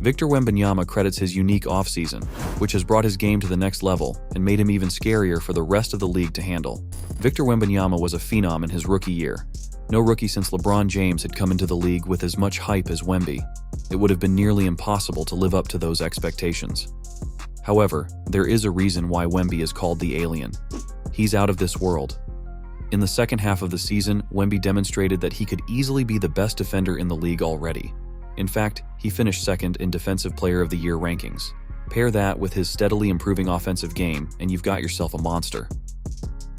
Victor Wembanyama credits his unique offseason, which has brought his game to the next level and made him even scarier for the rest of the league to handle. Victor Wembanyama was a phenom in his rookie year. No rookie since LeBron James had come into the league with as much hype as Wemby. It would have been nearly impossible to live up to those expectations. However, there is a reason why Wemby is called the alien. He's out of this world. In the second half of the season, Wemby demonstrated that he could easily be the best defender in the league already. In fact, he finished second in Defensive Player of the Year rankings. Pair that with his steadily improving offensive game, and you've got yourself a monster.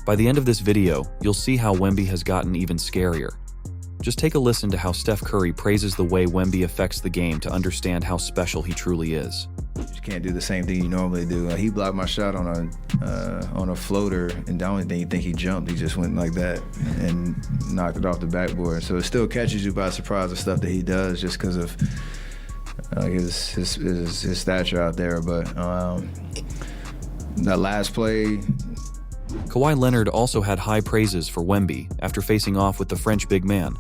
By the end of this video, you'll see how Wemby has gotten even scarier. Just take a listen to how Steph Curry praises the way Wemby affects the game to understand how special he truly is. You just can't do the same thing you normally do. He blocked my shot on a floater, and the only thing you think he jumped, he just went like that and knocked it off the backboard. So it still catches you by surprise, the stuff that he does, just because of his stature out there. But that last play. Kawhi Leonard also had high praises for Wemby after facing off with the French big man.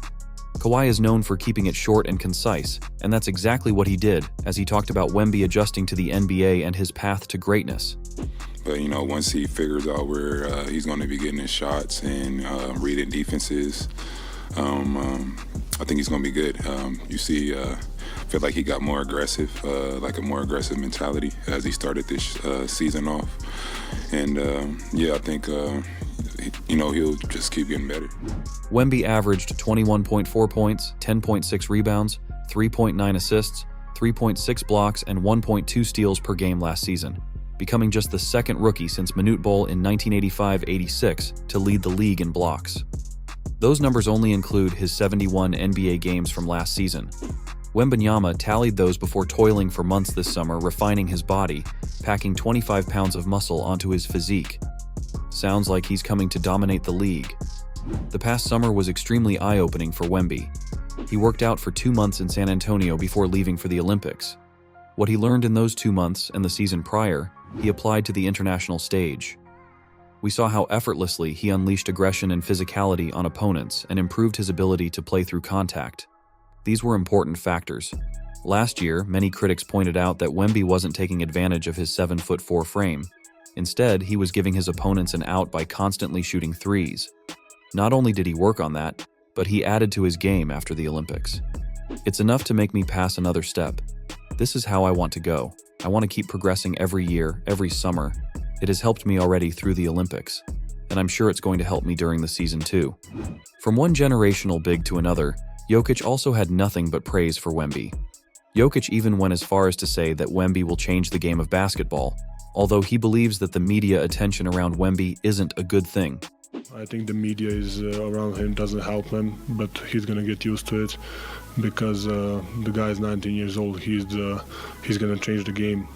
Kawhi is known for keeping it short and concise, and that's exactly what he did as he talked about Wemby adjusting to the NBA and his path to greatness. But, once he figures out where he's going to be getting his shots and reading defenses, I think he's going to be good. I feel like he got more aggressive, like a more aggressive mentality as he started this season off. And, I think, he'll just keep getting better. Wemby averaged 21.4 points, 10.6 rebounds, 3.9 assists, 3.6 blocks, and 1.2 steals per game last season, becoming just the second rookie since Minute Bowl in 1985-86 to lead the league in blocks. Those numbers only include his 71 NBA games from last season. Wembanyama tallied those before toiling for months this summer, refining his body, packing 25 pounds of muscle onto his physique. Sounds like he's coming to dominate the league. The past summer was extremely eye-opening for Wemby. He worked out for 2 months in San Antonio before leaving for the Olympics. What he learned in those 2 months and the season prior, he applied to the international stage. We saw how effortlessly he unleashed aggression and physicality on opponents and improved his ability to play through contact. These were important factors. Last year, many critics pointed out that Wemby wasn't taking advantage of his 7'4" frame. Instead, he was giving his opponents an out by constantly shooting threes. Not only did he work on that, but he added to his game after the Olympics. It's enough to make me pass another step. This is how I want to go. I want to keep progressing every year, every summer. It has helped me already through the Olympics, and I'm sure it's going to help me during the season too. From one generational big to another, Jokic also had nothing but praise for Wemby. Jokic even went as far as to say that Wemby will change the game of basketball, although he believes that the media attention around Wemby isn't a good thing. I think the media is around him doesn't help him, but he's gonna get used to it because the guy is 19 years old. He's gonna change the game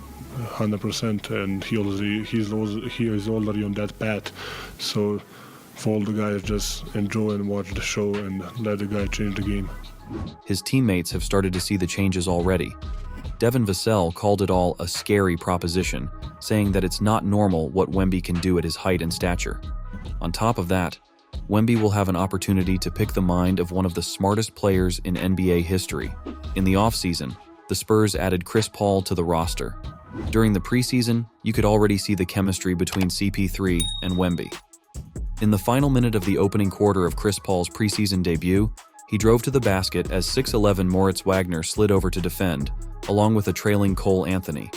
100%, and he is already on that path. So for all the guys, just enjoy and watch the show and let the guy change the game. His teammates have started to see the changes already. Devin Vassell called it all a scary proposition, saying that it's not normal what Wemby can do at his height and stature. On top of that, Wemby will have an opportunity to pick the mind of one of the smartest players in NBA history. In the offseason, the Spurs added Chris Paul to the roster. During the preseason, you could already see the chemistry between CP3 and Wemby. In the final minute of the opening quarter of Chris Paul's preseason debut, he drove to the basket as 6'11" Moritz Wagner slid over to defend, along with a trailing Cole Anthony.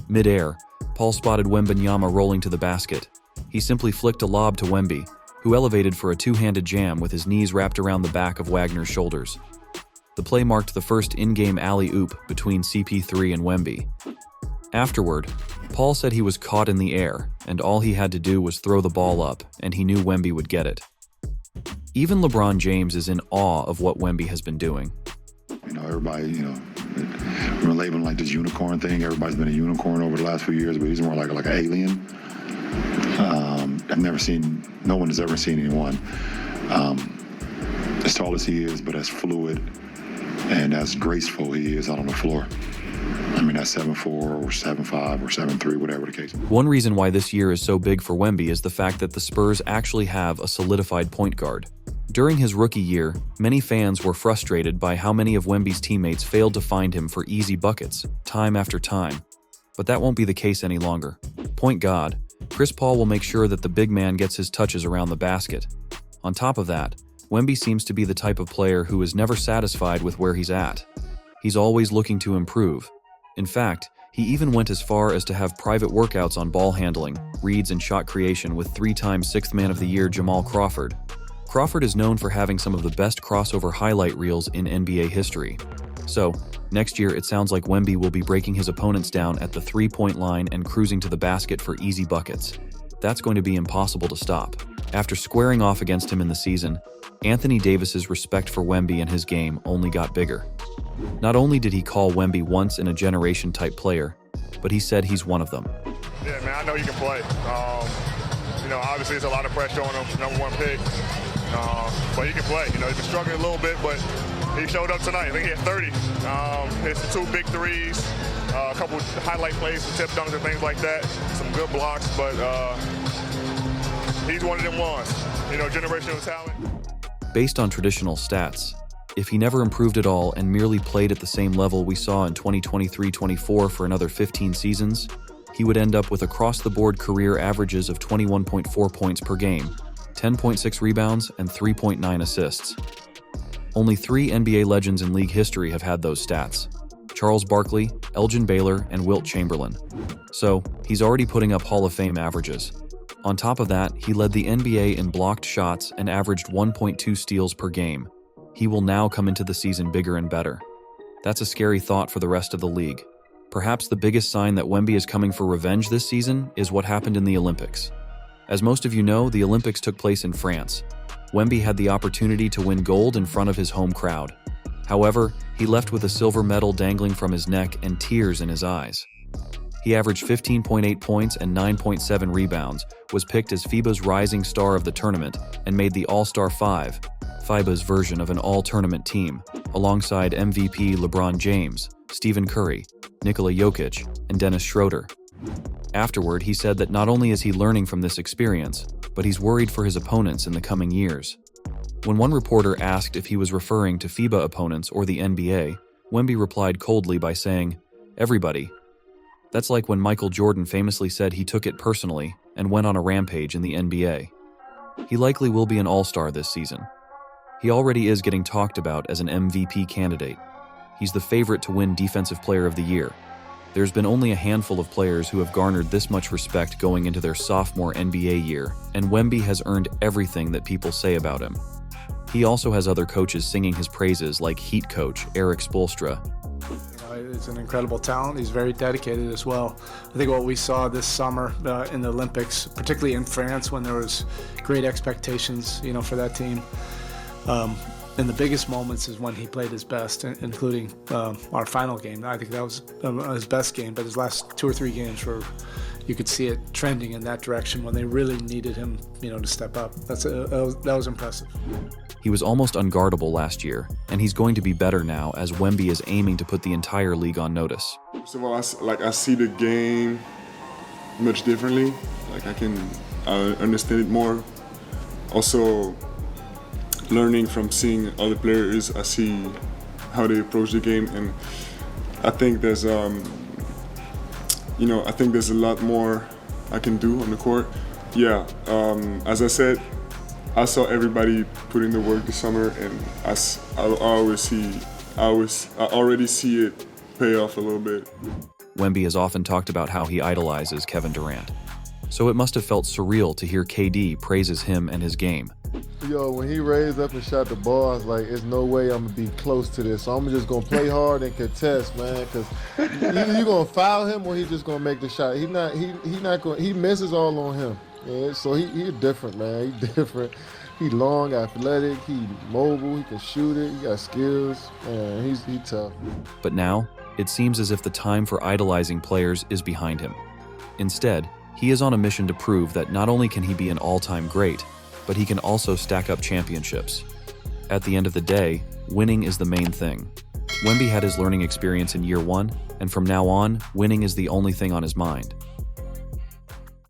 Mid-air, Paul spotted Wembanyama rolling to the basket. He simply flicked a lob to Wemby, who elevated for a two-handed jam with his knees wrapped around the back of Wagner's shoulders. The play marked the first in-game alley-oop between CP3 and Wemby. Afterward, Paul said he was caught in the air, and all he had to do was throw the ball up, and he knew Wemby would get it. Even LeBron James is in awe of what Wemby has been doing. Everybody, we're labeling like this unicorn thing. Everybody's been a unicorn over the last few years, but he's more like an alien. No one has ever seen anyone as tall as he is, but as fluid and as graceful he is out on the floor. That's 7'4" or 7'5" or 7'3", whatever the case. One reason why this year is so big for Wemby is the fact that the Spurs actually have a solidified point guard. During his rookie year, many fans were frustrated by how many of Wemby's teammates failed to find him for easy buckets, time after time. But that won't be the case any longer. Point God, Chris Paul will make sure that the big man gets his touches around the basket. On top of that, Wemby seems to be the type of player who is never satisfied with where he's at. He's always looking to improve. In fact, he even went as far as to have private workouts on ball handling, reads, and shot creation with 3-time Sixth Man of the Year Jamal Crawford. Crawford is known for having some of the best crossover highlight reels in NBA history. So, next year it sounds like Wemby will be breaking his opponents down at the three-point line and cruising to the basket for easy buckets. That's going to be impossible to stop. After squaring off against him in the season, Anthony Davis's respect for Wemby and his game only got bigger. Not only did he call Wemby once-in-a-generation type player, but he said he's one of them. Yeah, man, I know he can play. Obviously it's a lot of pressure on him, #1 pick. But he can play. He's been struggling a little bit, but he showed up tonight. I think he had 30. Hits 2 big threes, a couple highlight plays, some tip dunks and things like that. Some good blocks, but he's one of them ones. Generational talent. Based on traditional stats, if he never improved at all and merely played at the same level we saw in 2023-24 for another 15 seasons, he would end up with across-the-board career averages of 21.4 points per game, 10.6 rebounds, and 3.9 assists. Only 3 NBA legends in league history have had those stats: Charles Barkley, Elgin Baylor, and Wilt Chamberlain. So, he's already putting up Hall of Fame averages. On top of that, he led the NBA in blocked shots and averaged 1.2 steals per game. He will now come into the season bigger and better. That's a scary thought for the rest of the league. Perhaps the biggest sign that Wemby is coming for revenge this season is what happened in the Olympics. As most of you know, the Olympics took place in France. Wemby had the opportunity to win gold in front of his home crowd. However, he left with a silver medal dangling from his neck and tears in his eyes. He averaged 15.8 points and 9.7 rebounds, was picked as FIBA's rising star of the tournament, and made the All-Star 5, FIBA's version of an all-tournament team, alongside MVP LeBron James, Stephen Curry, Nikola Jokic, and Dennis Schroeder. Afterward, he said that not only is he learning from this experience, but he's worried for his opponents in the coming years. When one reporter asked if he was referring to FIBA opponents or the NBA, Wemby replied coldly by saying, "Everybody." That's like when Michael Jordan famously said he took it personally and went on a rampage in the NBA. He likely will be an all-star this season. He already is getting talked about as an MVP candidate. He's the favorite to win Defensive Player of the Year. There's been only a handful of players who have garnered this much respect going into their sophomore NBA year, and Wemby has earned everything that people say about him. He also has other coaches singing his praises like Heat coach Eric Spoelstra. He's an incredible talent. He's very dedicated as well. I think what we saw this summer in the Olympics, particularly in France when there was great expectations, for that team, in the biggest moments is when he played his best, including our final game. I think that was his best game, but his last 2 or 3 games were, you could see it trending in that direction when they really needed him, to step up. That was impressive. He was almost unguardable last year, and he's going to be better now as Wemby is aiming to put the entire league on notice. First of all, I see the game much differently. I understand it more. Also, learning from seeing other players, I see how they approach the game, and I think there's a lot more I can do on the court. Yeah, as I said, I saw everybody put in the work this summer, and I already see it pay off a little bit. Wemby has often talked about how he idolizes Kevin Durant. So it must have felt surreal to hear KD praises him and his game. Yo, when he raised up and shot the ball, I was like, there's no way I'm going to be close to this. So I'm just going to play hard and contest, man, because either you're going to foul him or he's just going to make the shot. He misses all on him. Yeah, so he's different, man. He's different. He long, athletic, he mobile, he can shoot it, he got skills, man, he's tough. But now, it seems as if the time for idolizing players is behind him. Instead, he is on a mission to prove that not only can he be an all-time great, but he can also stack up championships. At the end of the day, winning is the main thing. Wemby had his learning experience in year 1, and from now on, winning is the only thing on his mind.